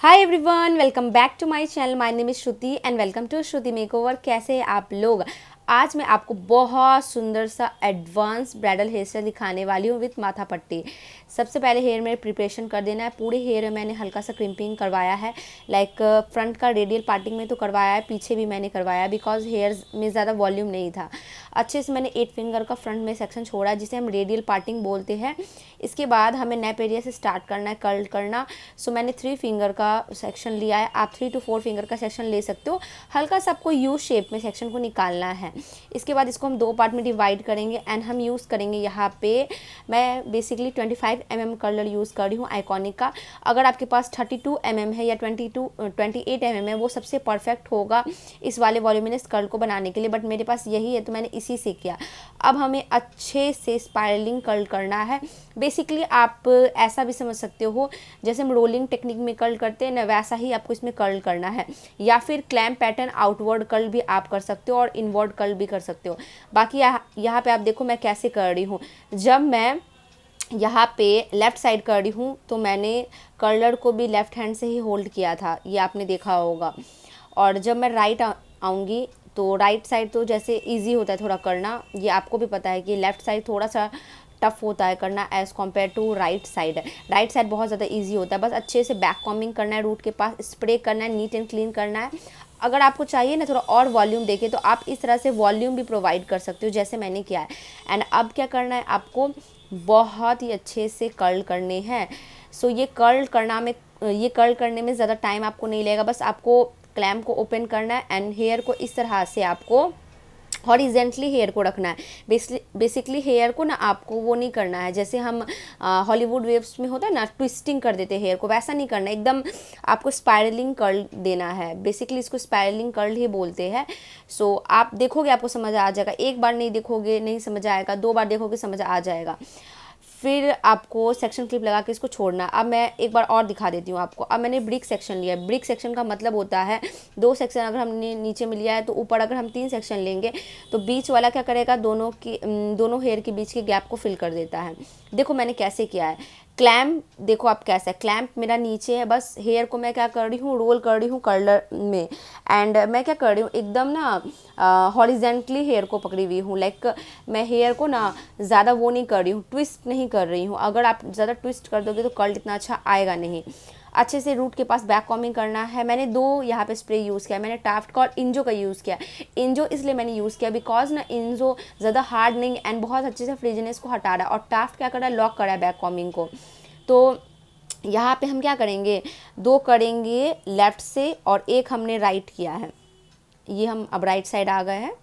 Hi everyone, welcome back to my channel. My name is Shruti and welcome to Shruti makeover. कैसे हैं आप लोग? आज मैं आपको बहुत सुंदर सा एडवांस ब्राइडल हेयर स्टाइल दिखाने वाली हूँ विथ माथा पट्टी। सबसे पहले हेयर में प्रिपरेशन कर देना है। पूरे हेयर में मैंने हल्का सा क्रिम्पिंग करवाया है, लाइक फ्रंट का रेडियल पार्टिंग में तो करवाया है, पीछे भी मैंने करवाया बिकॉज हेयर में ज़्यादा वॉल्यूम नहीं था। अच्छे से मैंने 8 फिंगर का फ्रंट में सेक्शन छोड़ा है जिसे हम रेडियल पार्टिंग बोलते हैं। इसके बाद हमें नेप एरिया से स्टार्ट करना है कर्ल करना। सो मैंने 3 फिंगर का सेक्शन लिया है, आप 3 to 4 फिंगर का सेक्शन ले सकते हो। हल्का सा आपको यू शेप में सेक्शन को निकालना है। इसके बाद इसको हम 2 पार्ट में डिवाइड करेंगे एंड हम यूज़ करेंगे यहाँ पे, मैं बेसिकली 25 mm कर्लर यूज़ कर रही हूँ आइकॉनिक का। अगर आपके पास 32 mm है या 28 mm है वो सबसे परफेक्ट होगा इस वाले वॉल्यूमिनस कर्ल को बनाने के लिए, बट मेरे पास यही है तो मैंने इसी से किया। अब हमें अच्छे से स्पाइरलिंग कर्ल करना है। बेसिकली आप ऐसा भी समझ सकते हो जैसे हम रोलिंग टेक्निक में कर्ल करते हैं ना, वैसा ही आपको इसमें कर्ल करना है, या फिर क्लैम्प पैटर्न आउटवर्ड कर्ल भी आप कर सकते हो और इनवर्ड कर्ल भी कर सकते हो। बाकी यहाँ पे आप देखो मैं कैसे कर रही हूँ। जब मैं यहाँ पे लेफ़्ट साइड कर रही हूँ तो मैंने कर्लर को भी लेफ़्ट हैंड से ही होल्ड किया था, ये आपने देखा होगा। और जब मैं राइट आऊँगी तो राइट साइड तो जैसे इजी होता है थोड़ा करना, ये आपको भी पता है कि लेफ़्ट साइड थोड़ा सा टफ होता है करना as compare to right side. Right side बहुत ज़्यादा इजी होता है। बस अच्छे से बैक कॉम्बिंग करना है, रूट के पास स्प्रे करना है, नीट एंड क्लीन करना है। अगर आपको चाहिए ना थोड़ा और वॉल्यूम देके तो आप इस तरह से वॉल्यूम भी प्रोवाइड कर सकते हो जैसे मैंने किया है। एंड अब क्या करना है, आपको बहुत ही अच्छे से कर्ल करने हैं। सो ये कर्ल करने में ज़्यादा टाइम आपको नहीं लगेगा। बस आपको क्लैम्प को ओपन करना है एंड हेयर को इस तरह से आपको हॉरिजेंटली हेयर को रखना है। बेसिकली हेयर को ना आपको वो नहीं करना है जैसे हम हॉलीवुड वेव्स में होता है ना, ट्विस्टिंग कर देते हैं हेयर को, वैसा नहीं करना है। एकदम आपको स्पाइरलिंग कर्ल देना है। बेसिकली इसको स्पाइरलिंग कर्ल ही बोलते हैं। सो आप देखोगे आपको समझ आ जाएगा। एक बार नहीं देखोगे नहीं समझ आएगा, 2 बार देखोगे समझ आ जाएगा। फिर आपको सेक्शन क्लिप लगा के इसको छोड़ना। अब मैं एक बार और दिखा देती हूँ आपको। अब मैंने ब्रिक सेक्शन लिया है। ब्रिक सेक्शन का मतलब होता है 2 सेक्शन अगर हमने नीचे में लिया है तो ऊपर अगर हम 3 सेक्शन लेंगे तो बीच वाला क्या करेगा, दोनों हेयर के बीच के गैप को फिल कर देता है। देखो मैंने कैसे किया है। क्लैम्प देखो आप कैसा है, क्लैम्प मेरा नीचे है, बस हेयर को मैं क्या कर रही हूँ, रोल कर रही हूँ कर्लर में। एंड मैं क्या कर रही हूँ, एकदम ना हॉरिजेंटली हेयर को पकड़ी हुई हूँ। लाइक मैं हेयर को ना ज़्यादा वो नहीं कर रही हूँ, ट्विस्ट नहीं कर रही हूँ। अगर आप ज़्यादा ट्विस्ट कर दोगे तो कर्ल इतना अच्छा आएगा नहीं। अच्छे से रूट के पास बैक कॉम्बिंग करना है। मैंने 2 यहाँ पे स्प्रे यूज़ किया। मैंने टाफ्ट का और इंजो का यूज़ किया। इंजो इसलिए मैंने यूज़ किया बिकॉज ना इंजो ज़्यादा हार्ड नहीं एंड बहुत अच्छे से फ्रिजनेस को हटा रहा है, और टाफ्ट क्या कर रहा है, लॉक कर रहा है बैक कॉम्बिंग को। तो यहाँ पे हम क्या करेंगे, 2 करेंगे लेफ़्ट से और 1 हमने राइट किया है। ये हम अब राइट साइड आ गए हैं।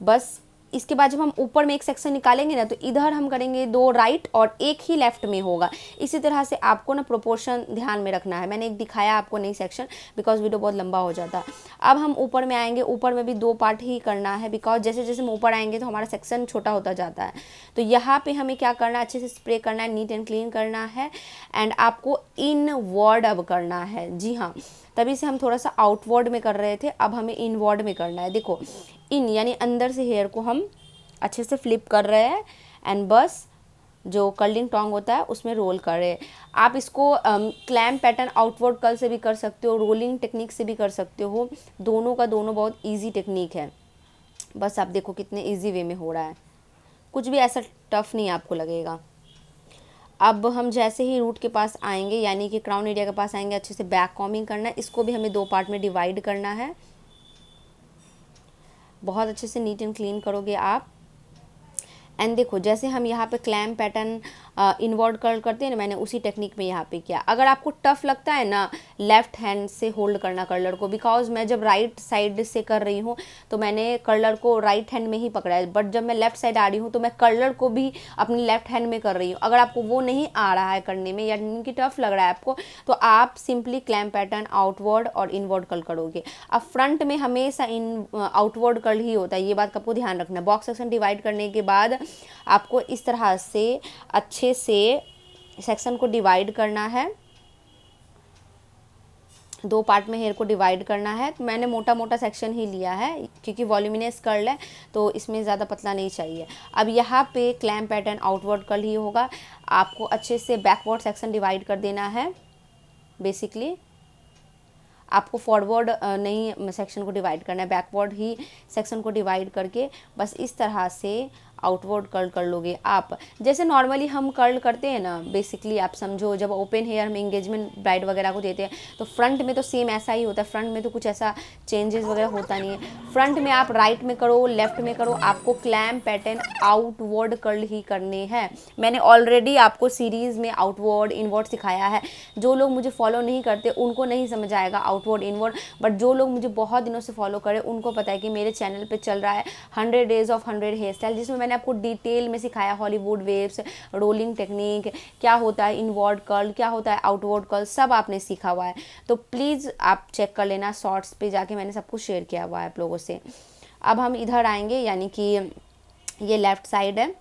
बस इसके बाद जब हम ऊपर में एक सेक्शन निकालेंगे ना तो इधर हम करेंगे 2 राइट और 1 ही लेफ्ट में होगा। इसी तरह से आपको ना प्रोपोर्शन ध्यान में रखना है। मैंने एक दिखाया आपको नई सेक्शन बिकॉज वीडियो बहुत लंबा हो जाता है। अब हम ऊपर में आएंगे, ऊपर में भी 2 पार्ट ही करना है बिकॉज जैसे जैसे हम ऊपर आएंगे तो हमारा सेक्शन छोटा होता जाता है। तो यहाँ पे हमें क्या करना है, अच्छे से स्प्रे करना है, नीट एंड क्लीन करना है एंड आपको इनवर्ड अब करना है। जी हाँ, तभी से हम थोड़ा सा आउटवर्ड में कर रहे थे, अब हमें इनवर्ड में करना है। देखो इन यानी अंदर से हेयर को हम अच्छे से फ्लिप कर रहे हैं एंड बस जो कर्लिंग टोंग होता है उसमें रोल कर रहे हैं। आप इसको क्लैम्प पैटर्न आउटवर्ड कर्ल से भी कर सकते हो, रोलिंग टेक्निक से भी कर सकते हो। दोनों का दोनों बहुत इजी टेक्निक है। बस आप देखो कितने इजी वे में हो रहा है, कुछ भी ऐसा टफ नहीं आपको लगेगा। अब हम जैसे ही रूट के पास आएंगे यानी कि क्राउन एरिया के पास आएंगे, अच्छे से बैक कॉम्बिंग करना है। इसको भी हमें 2 पार्ट में डिवाइड करना है। बहुत अच्छे से नीट एंड क्लीन करोगे आप। एंड देखो जैसे हम यहाँ पे क्लैम्प पैटर्न इनवर्ड कर्ल करते हैं ना, मैंने उसी टेक्निक में यहाँ पे किया। अगर आपको टफ लगता है ना लेफ्ट हैंड से होल्ड करना कर्लर को, बिकॉज मैं जब राइट साइड से कर रही हूँ तो मैंने कर्लर को राइट हैंड में ही पकड़ा है, बट जब मैं लेफ्ट साइड आ रही हूँ तो मैं कर्लर को भी अपनी लेफ्ट हैंड में कर रही हूँ। अगर आपको वो नहीं आ रहा है करने में या कि टफ लग रहा है आपको, तो आप सिंपली क्लैम्प पैटर्न आउटवर्ड और इनवर्ड कर्ल करोगे। अब फ्रंट में हमेशा इन आउटवर्ड कर्ल ही होता है, ये बात का आपको ध्यान रखना है। बॉक्स सेक्शन डिवाइड करने के बाद आपको इस तरह से अच्छे से सेक्शन को डिवाइड करना है, 2 पार्ट में हेयर को डिवाइड करना है। तो मैंने मोटा मोटा सेक्शन ही लिया है क्योंकि वॉल्यूमिनस कर्ल है तो इसमें ज़्यादा पतला नहीं चाहिए। अब यहाँ पे क्लैम्प पैटर्न आउटवर्ड कर्ल ही होगा। आपको अच्छे से बैकवर्ड सेक्शन डिवाइड कर देना है। बेसिकली आपको फॉरवर्ड नहीं सेक्शन को डिवाइड करना है, बैकवर्ड ही सेक्शन को डिवाइड करके बस इस तरह से आउटवर्ड कर्ल कर लोगे आप। जैसे नॉर्मली हम कर्ल करते हैं ना, बेसिकली आप समझो जब ओपन हेयर हम एंगेजमेंट ब्राइड वगैरह को देते हैं तो फ्रंट में तो सेम ऐसा ही होता है, फ्रंट में तो कुछ ऐसा चेंजेस वगैरह होता नहीं है। फ्रंट में आप राइट में करो, लेफ्ट में करो, आपको क्लैम पैटर्न आउटवर्ड कर्ल ही करने हैं। मैंने ऑलरेडी आपको सीरीज़ में आउटवर्ड इनवर्ड सिखाया है। जो लोग मुझे फॉलो नहीं करते उनको नहीं समझ आएगा आउटवर्ड इनवर्ड, बट जो लोग मुझे बहुत दिनों से फॉलो करें उनको पता है कि मेरे चैनल पे चल रहा है 100 डेज ऑफ 100 हेयर स्टाइल, जिसमें मैंने आपको डिटेल में सिखाया हॉलीवुड वेव्स, रोलिंग टेक्निक, क्या होता है इनवर्ड कर्ल, क्या होता है आउटवर्ड कर्ल, सब आपने सीखा हुआ है। तो प्लीज़ आप चेक कर लेना, शॉर्ट्स पे जाके मैंने सब कुछ शेयर किया हुआ है आप लोगों से। अब हम इधर आएंगे, यानी कि ये लेफ़्ट साइड है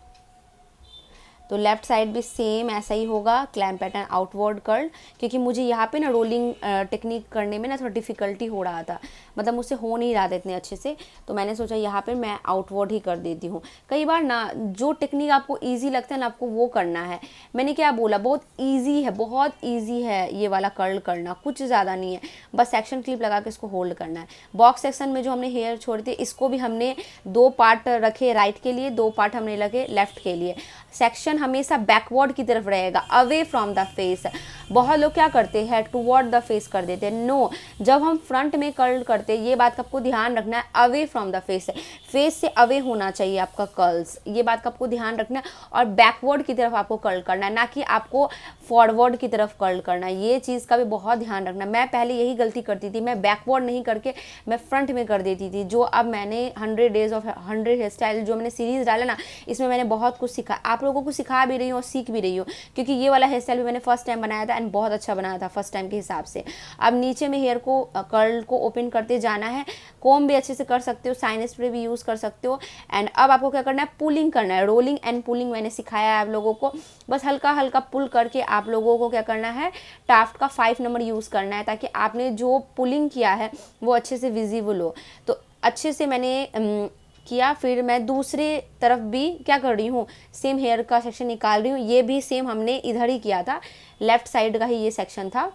तो लेफ़्ट साइड भी सेम ऐसा ही होगा, क्लैम पैटर्न आउटवर्ड कर्ल। क्योंकि मुझे यहाँ पे ना रोलिंग टेक्निक करने में ना थोड़ा डिफ़िकल्टी हो रहा था, मतलब मुझसे हो नहीं रहा था इतने अच्छे से, तो मैंने सोचा यहाँ पे मैं आउटवर्ड ही कर देती हूँ। कई बार ना जो टेक्निक आपको ईजी लगता है ना आपको वो करना है। मैंने क्या बोला, बहुत ईजी है, बहुत ईजी है ये वाला कर्ल करना, कुछ ज़्यादा नहीं है, बस सेक्शन क्लिप लगा के इसको होल्ड करना है। बॉक्स सेक्शन में जो हमने हेयर छोड़े थे इसको भी हमने 2 पार्ट रखे राइट के लिए, 2 पार्ट हमने रखे लेफ़्ट के लिए। सेक्शन हमेशा बैकवर्ड की तरफ रहेगा, अवे फ्रॉम द फेस। बहुत लोग क्या करते हैं टुवर्ड द फेस कर देते हैं, नो, जब हम फ्रंट में कर्ल करते हैं ये बात का आपको ध्यान रखना है, away from the face, face से अवे होना चाहिए आपका कर्ल्स, ये बात का आपको ध्यान रखना है। और बैकवर्ड की तरफ आपको कर्ल करना है, ना कि आपको फॉरवर्ड की तरफ कर्ल करना है, ये चीज़ का भी बहुत ध्यान रखना। मैं पहले यही गलती करती थी, मैं बैकवर्ड नहीं करके मैं फ्रंट में कर देती थी। जो अब मैंने 100 डेज ऑफ 100 हेयर स्टाइल जो मैंने सीरीज़ डाला ना, इसमें मैंने बहुत कुछ सीखा, आप लोगों को सिखा भी रही हूँ और सीख भी रही हूँ, क्योंकि ये वाला हेयर स्टाइल भी मैंने फर्स्ट टाइम बनाया था एंड बहुत अच्छा बनाया था फर्स्ट टाइम के हिसाब से। अब नीचे में हेयर को कर्ल को ओपन करते जाना है, कोम भी अच्छे से कर सकते हो, साइन स्प्रे भी यूज़ कर सकते हो। एंड अब आपको क्या करना है, पुलिंग करना है, रोलिंग एंड पुलिंग मैंने सिखाया है आप लोगों को। बस हल्का हल्का पुल करके आप लोगों को क्या करना है, टाफ्ट का 5 नंबर यूज़ करना है, ताकि आपने जो पुलिंग किया है वो अच्छे से विजिबल हो। तो अच्छे से मैंने किया, फिर मैं दूसरे तरफ भी क्या कर रही हूँ, सेम हेयर का सेक्शन निकाल रही हूँ। ये भी सेम हमने इधर ही किया था, लेफ़्ट साइड का ही ये सेक्शन था।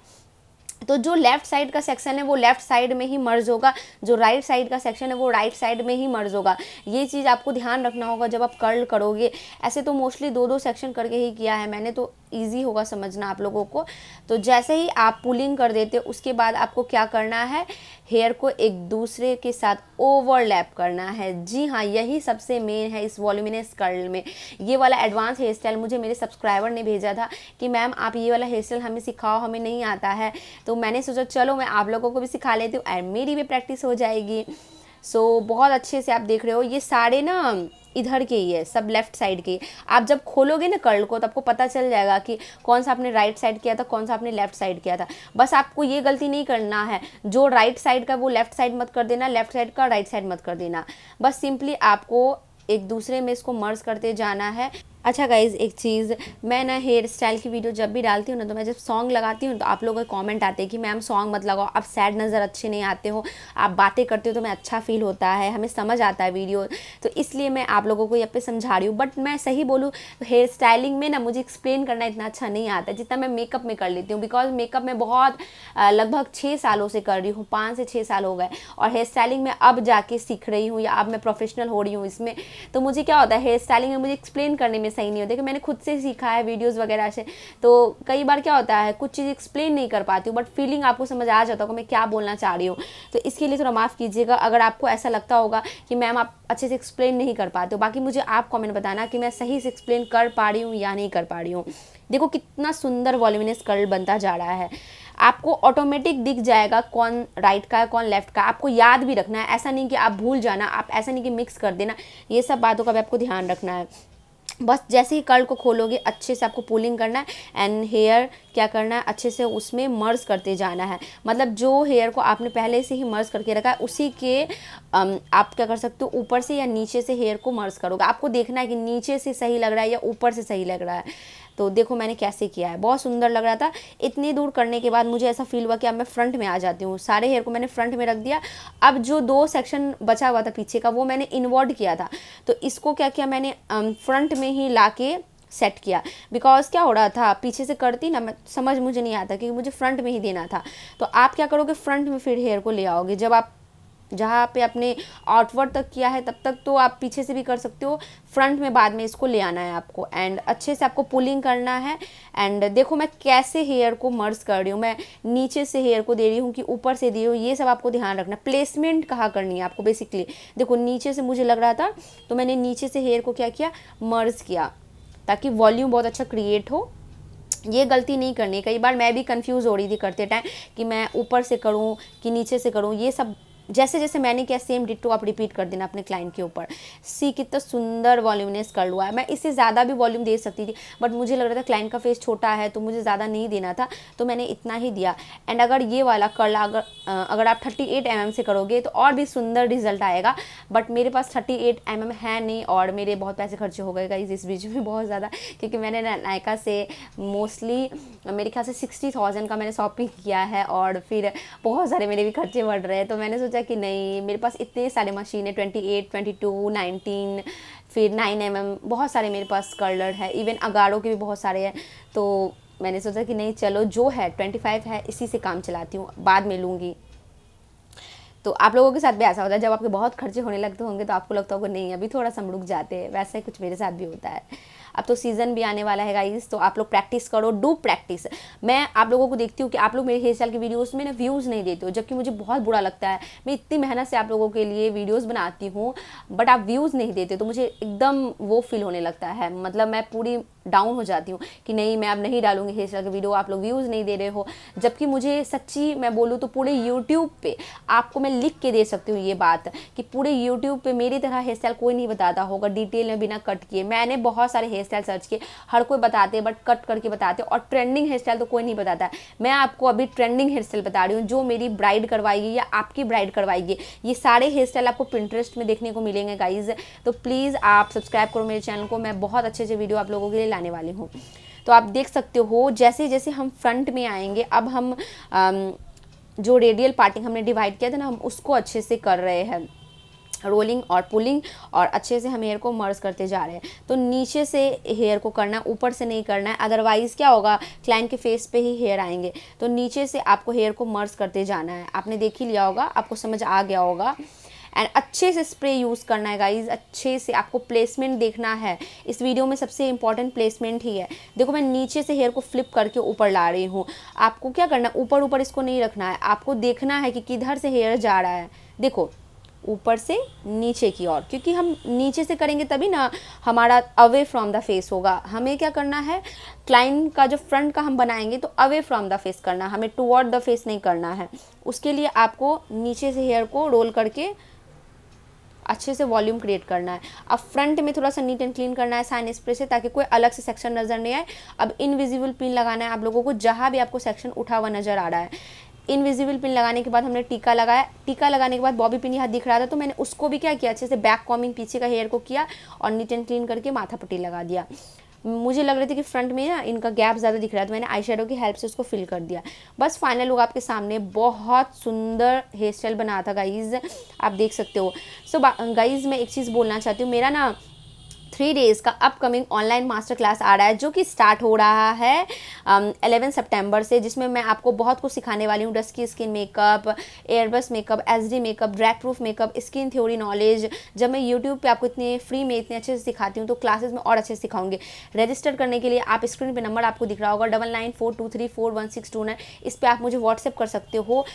तो जो लेफ़्ट साइड का सेक्शन है वो लेफ़्ट साइड में ही मर्ज होगा, जो राइट साइड का सेक्शन है वो राइट साइड में ही मर्ज होगा। ये चीज़ आपको ध्यान रखना होगा जब आप कर्ल करोगे। ऐसे तो मोस्टली 2-2 सेक्शन करके ही किया है मैंने, तो ईजी होगा समझना आप लोगों को। तो जैसे ही आप पुलिंग कर देते हो उसके बाद आपको क्या करना है, हेयर को एक दूसरे के साथ ओवरलैप करना है। जी हाँ, यही सबसे मेन है इस वॉल्यूमिनस कर्ल में। ये वाला एडवांस हेयर स्टाइल मुझे मेरे सब्सक्राइबर ने भेजा था कि मैम आप ये वाला हेयर स्टाइल हमें सिखाओ, हमें नहीं आता है। तो मैंने सोचा चलो मैं आप लोगों को भी सिखा लेती हूँ एंड मेरी भी प्रैक्टिस हो जाएगी। सो बहुत अच्छे से आप देख रहे हो, ये सारे ना इधर के ही है, सब लेफ्ट साइड के। आप जब खोलोगे ना कर्ल को तो आपको पता चल जाएगा कि कौन सा आपने राइट साइड किया था, कौन सा आपने लेफ्ट साइड किया था। बस आपको ये गलती नहीं करना है, जो राइट साइड का वो लेफ्ट साइड मत कर देना, लेफ्ट साइड का राइट साइड मत कर देना। बस सिंपली आपको एक दूसरे में इसको मर्ज करते जाना है। अच्छा गाइज़, एक चीज़, मैं ना हेयर स्टाइल की वीडियो जब भी डालती हूँ ना, तो मैं जब सॉन्ग लगाती हूँ तो आप लोगों के कमेंट आते हैं कि मैम सॉन्ग मत लगाओ, आप सैड नज़र अच्छे नहीं आते हो, आप बातें करते हो तो मैं अच्छा फील होता है, हमें समझ आता है वीडियो, तो इसलिए मैं आप लोगों को यहाँ पे समझा रही हूँ। बट मैं सही बोलूँ तो हेयर स्टाइलिंग में ना मुझे एक्सप्लेन करना इतना अच्छा नहीं आता जितना मैं मेकअप में कर लेती हूँ, बिकॉज मेकअप में बहुत लगभग 6 सालों से कर रही हूँ, 5 से 6 साल हो गए, और हेयर स्टाइलिंग में अब जाके सीख रही हूँ या अब मैं प्रोफेशनल हो रही हूँ इसमें। तो मुझे क्या होता है, हेयर स्टाइलिंग में मुझे एक्सप्लेन करने में सही नहीं होता, कि मैंने खुद से सीखा है वीडियोस वगैरह से, तो कई बार क्या होता है कुछ चीज़ एक्सप्लेन नहीं कर पाती हूँ, बट फीलिंग आपको समझ आ जाता होगा मैं क्या बोलना चाह रही हूँ। तो इसके लिए थोड़ा माफ़ कीजिएगा अगर आपको ऐसा लगता होगा कि मैम आप अच्छे से एक्सप्लेन नहीं कर पाते हो। बाकी मुझे आप कमेंट बताना कि मैं सही से एक्सप्लेन कर पा रही हूँ या नहीं कर पा रही हूँ। देखो कितना सुंदर वॉल्यूमिनस कर्ल बनता जा रहा है, आपको ऑटोमेटिक दिख जाएगा कौन राइट का है कौन लेफ्ट का। आपको याद भी रखना है, ऐसा नहीं कि आप भूल जाना, आप ऐसा नहीं कि मिक्स कर देना, ये सब बातों का भी आपको ध्यान रखना है। बस जैसे ही कर्ल को खोलोगे अच्छे से आपको पुलिंग करना है एंड हेयर क्या करना है, अच्छे से उसमें मर्ज करते जाना है। मतलब जो हेयर को आपने पहले से ही मर्ज करके रखा है उसी के आप क्या कर सकते हो, ऊपर से या नीचे से हेयर को मर्ज करोगे। आपको देखना है कि नीचे से सही लग रहा है या ऊपर से सही लग रहा है। तो देखो मैंने कैसे किया है, बहुत सुंदर लग रहा था। इतनी दूर करने के बाद मुझे ऐसा फील हुआ कि अब मैं फ्रंट में आ जाती हूँ। सारे हेयर को मैंने फ्रंट में रख दिया। अब जो 2 सेक्शन बचा हुआ था पीछे का वो मैंने इनवर्ड किया था, तो इसको क्या किया मैंने फ्रंट में ही लाके सेट किया। बिकॉज क्या हो रहा था, पीछे से करती ना मैं, समझ मुझे नहीं आता क्योंकि मुझे फ्रंट में ही देना था। तो आप क्या करोगे, फ्रंट में फिर हेयर को ले आओगे। जब आप जहाँ पे अपने आउटवर्ड तक किया है तब तक तो आप पीछे से भी कर सकते हो, फ्रंट में बाद में इसको ले आना है आपको। एंड अच्छे से आपको पुलिंग करना है। एंड देखो मैं कैसे हेयर को मर्ज कर रही हूँ, मैं नीचे से हेयर को दे रही हूँ कि ऊपर से दे रही हूँ, ये सब आपको ध्यान रखना। प्लेसमेंट कहाँ करनी है आपको बेसिकली, देखो नीचे से मुझे लग रहा था तो मैंने नीचे से हेयर को क्या किया, मर्ज किया, ताकि वॉल्यूम बहुत अच्छा क्रिएट हो। ये गलती नहीं करनी। कई बार मैं भी कंफ्यूज हो रही थी करते टाइम कि मैं ऊपर से करूं कि नीचे से करूं। ये सब जैसे जैसे मैंने किया सेम डिट्टो आप रिपीट कर देना अपने क्लाइंट के ऊपर। सी कितना सुंदर वॉल्यूमनेस कर हुआ है। मैं इससे ज़्यादा भी वॉल्यूम दे सकती थी, बट मुझे लग रहा था क्लाइंट का फेस छोटा है तो मुझे ज़्यादा नहीं देना था, तो मैंने इतना ही दिया। एंड अगर ये वाला कर्ल अगर आप 38 mm से करोगे तो और भी सुंदर रिजल्ट आएगा। बट मेरे पास 38 mm है नहीं, और मेरे बहुत पैसे खर्चे हो गए गाइस इस बीच में बहुत ज़्यादा, क्योंकि मैंने नायका से मोस्टली मेरे ख्याल से 60,000 का मैंने शॉपिंग किया है, और फिर बहुत सारे मेरे भी खर्चे बढ़ रहे हैं। तो मैंने सोचा कि नहीं, मेरे पास इतने सारे मशीन है, 28, 22, 19, फिर 9 mm, बहुत सारे मेरे पास कर्लर है, इवन अगाड़ों के भी बहुत सारे हैं। तो मैंने सोचा कि नहीं चलो जो है 25 है इसी से काम चलाती हूँ, बाद में लूँगी। तो आप लोगों के साथ भी ऐसा होता है, जब आपके बहुत खर्चे होने लगते होंगे तो आपको लगता होगा नहीं अभी थोड़ा सा हम रुक जाते हैं, वैसा ही कुछ मेरे साथ भी होता है। अब तो सीज़न भी आने वाला है गाइस, तो आप लोग प्रैक्टिस करो, डू प्रैक्टिस। मैं आप लोगों को देखती हूँ कि आप लोग मेरे हेयर स्टाइल की वीडियोस में ना व्यूज़ नहीं देते हो, जबकि मुझे बहुत बुरा लगता है। मैं इतनी मेहनत से आप लोगों के लिए वीडियोस बनाती हूँ, बट आप व्यूज़ नहीं देते, तो मुझे एकदम वो फील होने लगता है, मतलब मैं पूरी डाउन हो जाती हूँ कि नहीं मैं अब नहीं डालूंगी हेयर स्टाइल की वीडियो, आप लोग व्यूज़ नहीं दे रहे हो। जबकि मुझे सच्ची मैं बोलूँ तो पूरे यूट्यूब पे आपको मैं लिख के दे सकती हूँ ये बात, कि पूरे यूट्यूब पे मेरी तरह हेयर स्टाइल कोई नहीं बताता होगा डिटेल में बिना कट किए। मैंने बहुत सारे हेयर स्टाइल सर्च किए, हर कोई बताते बट कट करके बताते, और ट्रेंडिंग हेयर स्टाइल तो कोई नहीं बताता है। मैं आपको अभी ट्रेंडिंग हेयर स्टाइल बता रही हूँ जो मेरी ब्राइड करवाएगी या आपकी ब्राइड करवाएगी। ये सारे हेयर स्टाइल आपको पिंटरेस्ट में देखने को मिलेंगे गाइज। तो प्लीज़ आप सब्सक्राइब करो मेरे चैनल को, मैं बहुत अच्छे अच्छे वीडियो आप लोगों के लिए लाने वाली हूँ। तो आप देख सकते हो जैसे जैसे हम फ्रंट में आएंगे, अब हम जो रेडियल पार्टिंग हमने डिवाइड किया था ना, हम उसको अच्छे से कर रहे हैं, रोलिंग और पुलिंग, और अच्छे से हम हेयर को मर्ज करते जा रहे हैं। तो नीचे से हेयर को करना है, ऊपर से नहीं करना है, अदरवाइज़ क्या होगा, क्लाइंट के फेस पे ही हेयर आएंगे। तो नीचे से आपको हेयर को मर्ज करते जाना है। आपने देख ही लिया होगा, आपको समझ आ गया होगा। एंड अच्छे से स्प्रे यूज़ करना है गाइज, अच्छे से आपको प्लेसमेंट देखना है। इस वीडियो में सबसे इंपॉर्टेंट प्लेसमेंट ही है। देखो मैं नीचे से हेयर को फ्लिप करके ऊपर ला रही हूँ। आपको क्या करना है, ऊपर ऊपर इसको नहीं रखना है, आपको देखना है कि किधर से हेयर जा रहा है। देखो ऊपर से नीचे की ओर, क्योंकि हम नीचे से करेंगे तभी ना हमारा अवे फ्रॉम द फेस होगा। हमें क्या करना है, क्लाइंट का जो फ्रंट का हम बनाएंगे तो अवे फ्रॉम द फेस करना, हमें टुवर्ड द फेस नहीं करना है। उसके लिए आपको नीचे से हेयर को रोल करके अच्छे से वॉल्यूम क्रिएट करना है। अब फ्रंट में थोड़ा सा नीट एंड क्लीन करना है साइन स्प्रे से, ताकि कोई अलग से सेक्शन नज़र नहीं आए। अब इनविजिबल पिन लगाना है आप लोगों को, जहाँ भी आपको सेक्शन उठा हुआ नज़र आ रहा है। इनविजिबल पिन लगाने के बाद हमने टीका लगाया, टीका लगाने के बाद बॉबी पिन यहाँ दिख रहा था, तो मैंने उसको भी क्या किया, अच्छे से बैक कॉमिंग पीछे का हेयर को किया और नीट एंड क्लीन करके माथा पट्टी लगा दिया। मुझे लग रही थी कि फ्रंट में ना इनका गैप ज़्यादा दिख रहा था, तो मैंने आई शेडो की हेल्प से उसको फिल कर दिया। बस फाइनल लुक आपके सामने, बहुत सुंदर हेयर स्टाइल बना था गाइज, आप देख सकते हो। सो गाइज मैं एक चीज़ बोलना चाहती हूँ, मेरा ना 3 डेज़ का अपकमिंग ऑनलाइन मास्टर क्लास आ रहा है, जो कि स्टार्ट हो रहा है 11 सितंबर से, जिसमें मैं आपको बहुत कुछ सिखाने वाली हूँ। Dusky skin makeup, airbrush makeup, HD makeup, drag proof makeup, skin theory knowledge. जब मैं यूट्यूब पे आपको इतने फ्री में इतने अच्छे से सिखाती हूँ, तो क्लासेस में और अच्छे से सिखाऊंगी। रजिस्टर करने के लिए आप स्क्रीन पर नंबर आपको दिख रहा होगा 9942341629, इस पर आप मुझे व्हाट्सएप कर सकते हो।